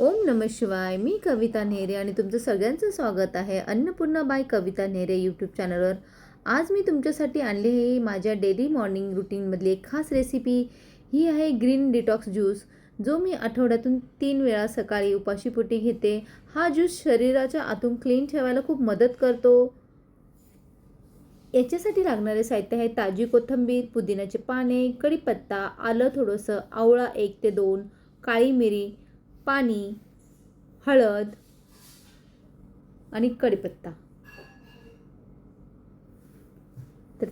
ओम नमः शिवाय. मी कविता नेहरे आणि तुमचं सगळ्यांचं स्वागत आहे अन्नपूर्णा बाय कविता नेहरे यूट्यूब चॅनलवर. आज मी तुमच्यासाठी आणली आहे माझ्या डेली मॉर्निंग रुटीनमधली एक खास रेसिपी. ही आहे ग्रीन डिटॉक्स ज्यूस, जो मी आठवड्यातून 3 वेळा सकाळी उपाशीपोटी घेते. हा ज्यूस शरीराच्या आतून क्लीन ठेवायला खूप मदत करतो. याच्यासाठी लागणारे साहित्य आहे ताजी कोथिंबीर, पुदिन्याचे पाने, कढीपत्ता, आलं थोडंसं, आवळा 1 ते 2, काळी मिरी, पाणी, हळद आणि कढीपत्ता. तर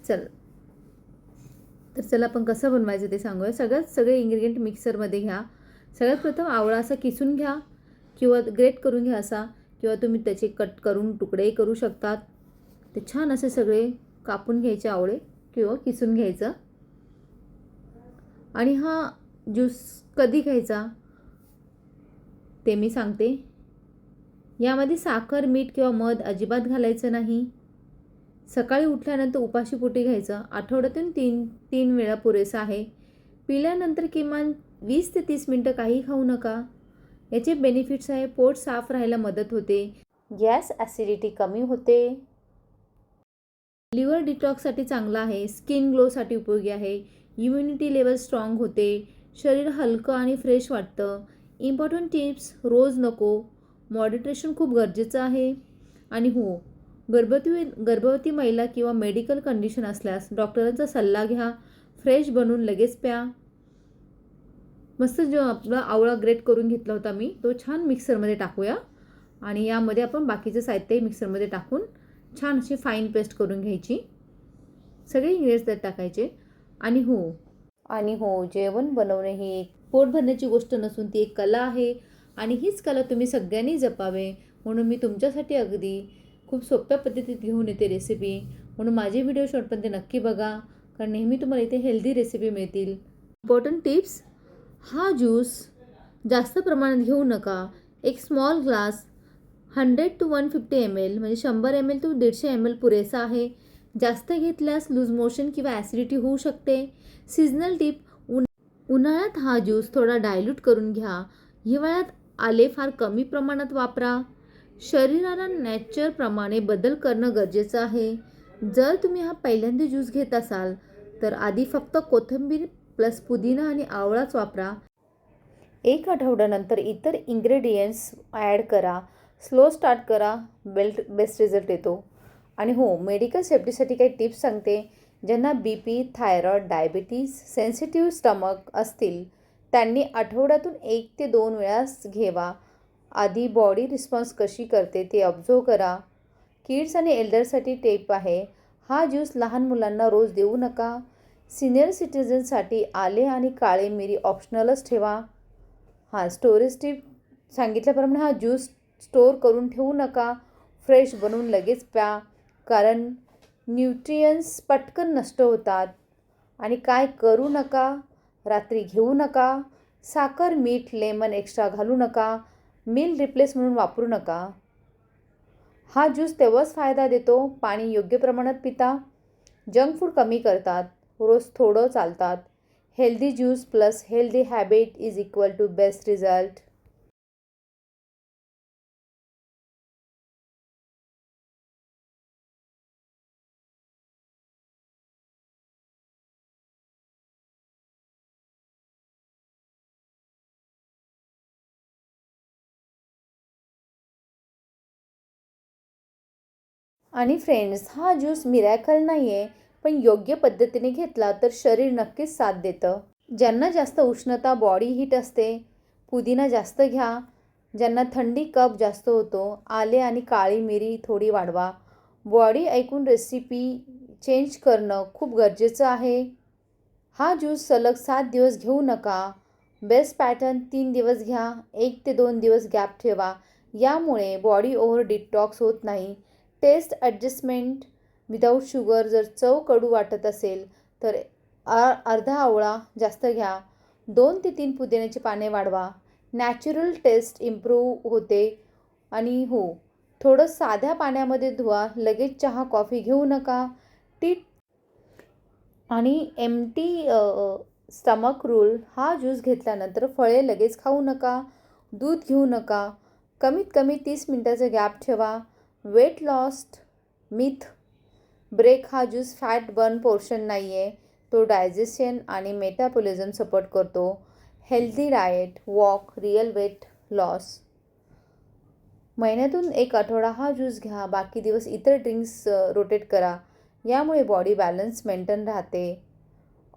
चला आपण कसं बनवायचं ते सांगूया. सगळे इन्ग्रेडियंट मिक्सरमध्ये घ्या. सगळ्यात प्रथम आवळा असा किसून घ्या किंवा ग्रेट करून घ्या असा, किंवा तुम्ही त्याचे कट करून तुकडेही करू शकतात. ते छान असे सगळे कापून घ्यायचे आवळे किंवा किसून घ्यायचं. आणि हा ज्यूस कधी घ्यायचा ते मी सांगते. यामध्ये साखर, मीठ किंवा मध अजिबात घालायचं नाही. सकाळी उठल्यानंतर उपाशीपोटी घ्यायचं. आठवड्यातून तीन वेळा पुरेसं आहे. पिल्यानंतर किमान 20 ते 30 मिनटं काही खाऊ नका. याचे बेनिफिट्स आहे: पोट साफ राहायला मदत होते, गॅस ॲसिडिटी कमी होते, लिव्हर डिटॉक्ससाठी चांगला आहे, स्किन ग्लोसाठी उपयोगी आहे, इम्युनिटी लेवल स्ट्रॉंग होते, शरीर हलकं आणि फ्रेश वाटतं. इम्पॉर्टंट टिप्स: रोज नको, मॉडिटेशन खूप गरजेचं आहे. आणि हो, गर्भवती महिला किंवा मेडिकल कंडिशन असल्यास डॉक्टरांचा सल्ला घ्या. फ्रेश बनवून लगेच प्या. मस्त जो आपला आवळा ग्रेट करून घेतला होता मी, तो छान मिक्सरमध्ये टाकूया. आणि यामध्ये आपण बाकीचं साहित्य मिक्सरमध्ये टाकून छान अशी फाईन पेस्ट करून घ्यायची. सगळे इंग्रेडियंट्स त्यात टाकायचे. आणि हो, जेवण बनवणे ही एक पोट भरण्याची गोष्ट नसून ती एक कला आहे. आणि हीच कला तुम्ही सगळ्यांनी जपावे, म्हणून मी तुमच्यासाठी अगदी खूप सोप्या पद्धतीत घेऊन येते रेसिपी. म्हणून माझे व्हिडिओ शेवटपर्यंत नक्की बघा, कारण नेहमी तुम्हाला इथे हेल्दी रेसिपी मिळतील. इम्पॉर्टंट टिप्स: हा ज्यूस जास्त प्रमाणात घेऊ नका. एक स्मॉल ग्लास 100 to 150 ml म्हणजे 100 ml to 150 ml पुरेसा आहे. जास्त घेतल्यास लूज मोशन किंवा ॲसिडिटी होऊ शकते. सीझनल टिप: उन्हाळ्यात हा ज्यूस थोडा डायल्यूट करून घ्या. हिवाळ्यात आले फार कमी प्रमाणात वापरा. शरीराला नेचरप्रमाणे बदल करणं गरजेचं आहे. जर तुम्ही हा पहिल्यांदा ज्यूस घेत असाल तर आधी फक्त कोथिंबीर प्लस पुदिना आणि आवळाच वापरा. 1 आठवड्यानंतर इतर इन्ग्रेडियंट्स ॲड करा. स्लो स्टार्ट करा, बेस्ट रिझल्ट येतो. आणि हो, मेडिकल सेफ्टीसाठी काही टिप्स सांगते. ज्यांना BP, thyroid, diabetes, sensitive stomach असतील त्यांनी आठवड्यातून 1 ते 2 वेळाच घ्यावा. आधी बॉडी रिस्पॉन्स कशी करते ते ऑब्झर्व करा. किड्स आणि एल्डरसाठी टिप आहे: हा ज्यूस लहान मुलांना रोज देऊ नका. सिनियर सिटिझनसाठी आले आणि काळे मिरी ऑप्शनलच ठेवा. स्टोरेज टिप सांगितल्याप्रमाणे हा ज्यूस स्टोअर करून ठेवू नका. फ्रेश बनवून लगेच प्या, कारण न्यूट्रियन्स पटकन नष्ट होतात. आणि काय करू नका, रात्री घेऊ नका. साखर, मीठ, लेमन एक्स्ट्रा घालू नका. मील रिप्लेस म्हणून वापरू नका. हा ज्यूस तेव्हाच फायदा देतो पाणी योग्य प्रमाणात पिता. जंक फूड कमी करतात, रोज थोडं चालतात. Healthy juice plus healthy habit is equal to best result. आणि फ्रेंड्स, हा ज्यूस मिरॅकल नाही आहे, पण योग्य पद्धतीने घेतला तर शरीर नक्कीच साथ देतं. ज्यांना जास्त उष्णता, बॉडी हीट असते, पुदिना जास्त घ्या. ज्यांना थंडी, कफ जास्त होतो, आले आणि काळी मिरी थोडी वाढवा. बॉडी ऐकून रेसिपी चेंज करणं खूप गरजेचं आहे. हा ज्यूस सलग 7 दिवस घेऊ नका. बेस्ट पॅटर्न: 3 दिवस घ्या, 1 ते 2 दिवस गॅप ठेवा. यामुळे बॉडी ओव्हर डिटॉक्स होत नाही. Taste adjustment: without sugar. जर चव कडू वाटत असेल तर अर्धा आवळा जास्त घ्या. 2 ते 3 पुदिन्याची पाने वाढवा. नॅचरल टेस्ट इम्प्रूव्ह होते. आणि हो, थोडं साध्या पाण्यामध्ये धुवा. लगेच चहा, कॉफी घेऊ नका. टी आणि एम्प्टी स्टमक रूल: हा ज्यूस घेतल्यानंतर फळे लगेच खाऊ नका. दूध घेऊ नका. कमीत कमी 30 मिनिटाचा गॅप ठेवा. वेट लॉस मिथ ब्रेक हा ज्यूस फॅट बर्न पोर्शन नाही आहे. तो डायजेशन आणि मेटाबॉलिझम सपोर्ट करतो. Healthy diet, walk, real weight loss. महिन्यातून एक आठवडा हा ज्यूस घ्या. बाकी दिवस इतर ड्रिंक्स रोटेट करा. यामुळे बॉडी बॅलन्स मेंटेन राहते.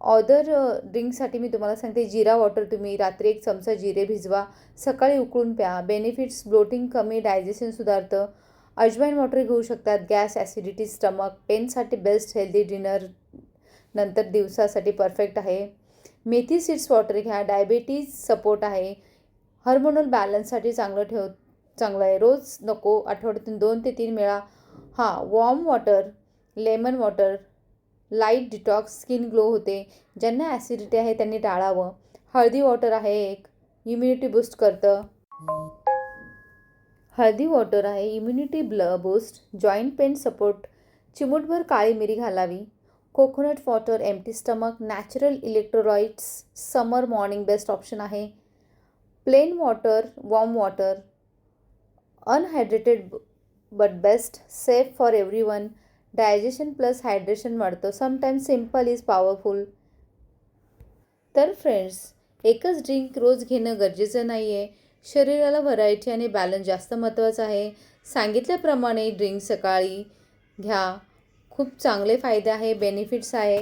अदर ड्रिंकसाठी मी तुम्हाला सांगते, जिरा वॉटर. तुम्ही रात्री 1 चमचा जिरे भिजवा, सकाळी उकळून प्या. बेनिफिट्स: ब्लोटिंग कमी, डायजेशन सुधारतं. अजवाईन वॉटर घेऊ शकतात. गॅस, ॲसिडिटी, स्टमक पेनसाठी बेस्ट. हेल्दी डिनर नंतर दिवसासाठी परफेक्ट आहे. मेथी सीड्स वॉटर घ्या. डायबिटीज सपोर्ट आहे. हार्मोनल बॅलन्ससाठी चांगलं आहे. रोज नको, आठवड्यातून 2 ते 3 वेळा. Warm water, lemon water, light detox, skin glow होते. ज्यांना ॲसिडिटी आहे त्यांनी टाळावं. हळदी वॉटर आहे एक, इम्युनिटी बूस्ट करतं. हळदी वॉटर आहे, immunity boost, joint pain support. चिमूटभर काळी मिरी घालावी. Coconut water, empty stomach, natural electrolytes, summer morning best option आहे. Plain water, warm water, unhydrated but best, safe for everyone. Digestion plus hydration वाढतं. Sometimes simple is powerful. तर friends, एकच drink रोज घेणं गरजेचं नाही आहे. शरीराला व्हरायटी आणि बॅलन्स जास्त महत्त्वाचं आहे. सांगितल्याप्रमाणे ड्रिंक सकाळी घ्या. खूप चांगले फायदे आहे, बेनिफिट्स आहे.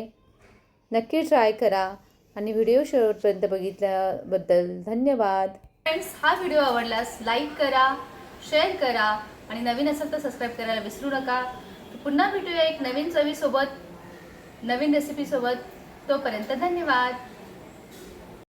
नक्की ट्राय करा. आणि व्हिडिओ शेवटपर्यंत बघितल्याबद्दल धन्यवाद. फ्रेंड्स, हा व्हिडिओ आवडल्यास लाईक करा, शेअर करा आणि नवीन असेल तर सबस्क्राईब करायला विसरू नका. पुन्हा भेटूया एक नवीन चवीसोबत, नवीन रेसिपीसोबत. तोपर्यंत धन्यवाद.